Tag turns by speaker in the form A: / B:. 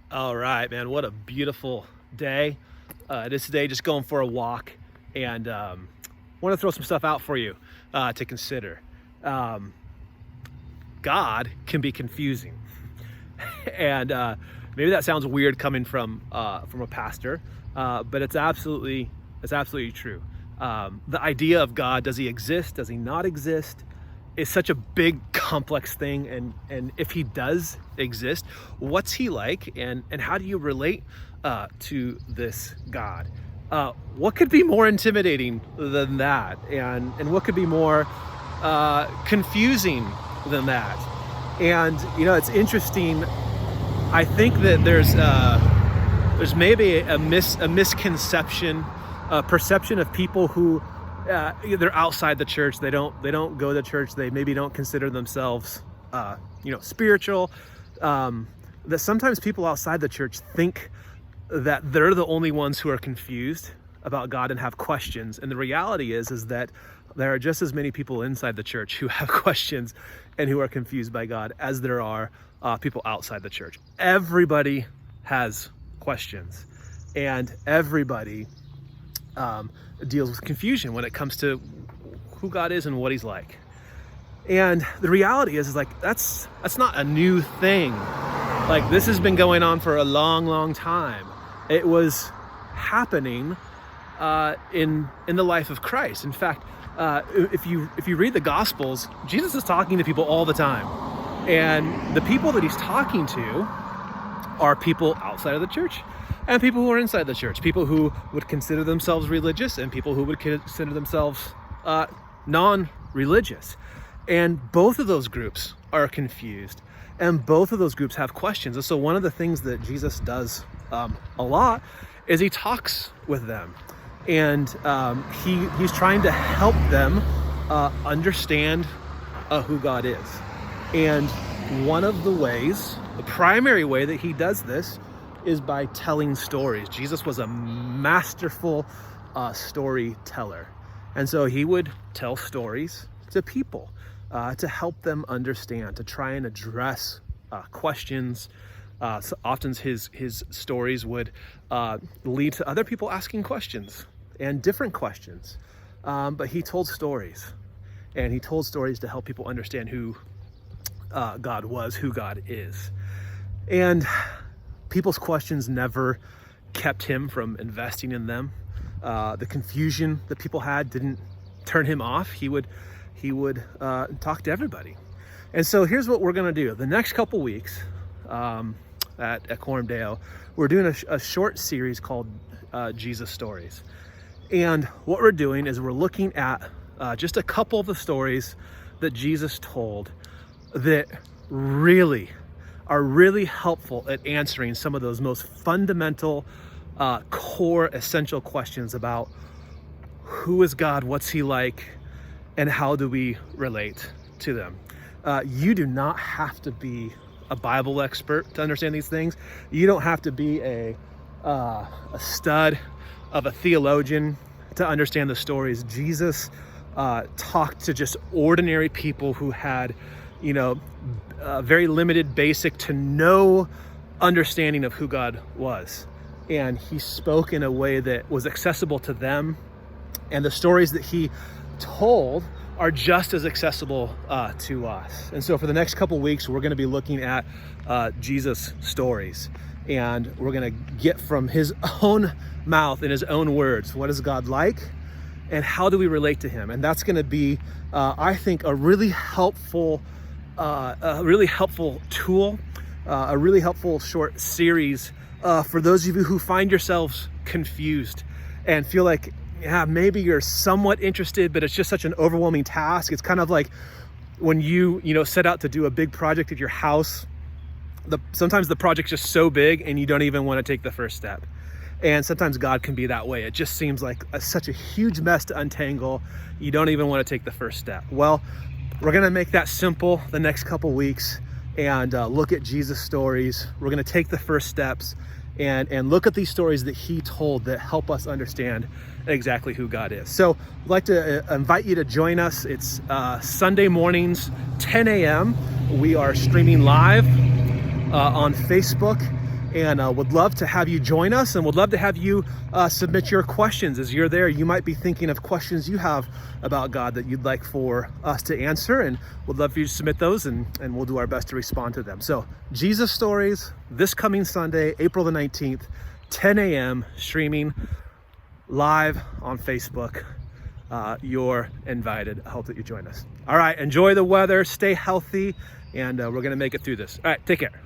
A: All right, man. What a beautiful day. It is today, just going for a walk, and want to throw some stuff out for you to consider. Um, God can be confusing, and maybe that sounds weird coming from a pastor, but it's absolutely true. The idea of God, does he exist? Does he not exist? Is such a big complex thing, and if he does exist, what's he like, and how do you relate to this God? What could be more intimidating than that, and what could be more confusing than that? And it's interesting. I think that there's maybe a misconception, a perception of people who they're outside the church. They don't go to church. They maybe don't consider themselves spiritual. That sometimes people outside the church think that they're the only ones who are confused about God and have questions. And the reality is that there are just as many people inside the church who have questions and who are confused by God as there are people outside the church. Everybody has questions, and everybody deals with confusion when it comes to who God is and what he's like. And the reality is like that's not a new thing. Like, this has been going on for a long time. It was happening in the life of Christ. In fact, if you read the Gospels, Jesus is talking to people all the time, and the people that he's talking to are people outside of the church and people who are inside the church, people who would consider themselves religious and people who would consider themselves non-religious. And both of those groups are confused, and both of those groups have questions. And so one of the things that Jesus does a lot is he talks with them, and he's trying to help them understand who God is. And one of the ways, the primary way that he does this, is by telling stories. Jesus was a masterful storyteller. And so he would tell stories to people to help them understand, to try and address questions. So often his stories would lead to other people asking questions, and different questions. But he told stories, and he told stories to help people understand who God was, who God is. And people's questions never kept him from investing in them. The confusion that people had didn't turn him off. He would talk to everybody. And so here's what we're going to do. The next couple weeks at Coram Deo, we're doing a short series called Jesus Stories. And what we're doing is we're looking at just a couple of the stories that Jesus told that are really helpful at answering some of those most fundamental, core, essential questions about who is God, what's he like, and how do we relate to them. You do not have to be a Bible expert to understand these things. You don't have to be a stud of a theologian to understand the stories. Jesus talked to just ordinary people who had very limited, basic to no understanding of who God was. And he spoke in a way that was accessible to them. And the stories that he told are just as accessible to us. And so for the next couple weeks, we're going to be looking at Jesus stories. And we're going to get from his own mouth, in his own words, what is God like? And how do we relate to him? And that's going to be, I think, a really helpful tool, a really helpful short series for those of you who find yourselves confused and feel like, yeah, maybe you're somewhat interested, but it's just such an overwhelming task. It's kind of like when you set out to do a big project at your house. Sometimes the project's just so big and you don't even want to take the first step. And sometimes God can be that way. It just seems like such a huge mess to untangle. You don't even want to take the first step. Well, we're going to make that simple the next couple weeks and look at Jesus stories. We're going to take the first steps and look at these stories that he told that help us understand exactly who God is. So I'd like to invite you to join us. It's Sunday mornings, 10 a.m. We are streaming live on Facebook and would love to have you join us, and would love to have you submit your questions. As you're there, you might be thinking of questions you have about God that you'd like for us to answer, and would love for you to submit those, and we'll do our best to respond to them. So Jesus Stories, this coming Sunday, April the 19th, 10 a.m., streaming live on Facebook. You're invited. I hope that you join us. All right, enjoy the weather, stay healthy, and we're going to make it through this. All right, take care.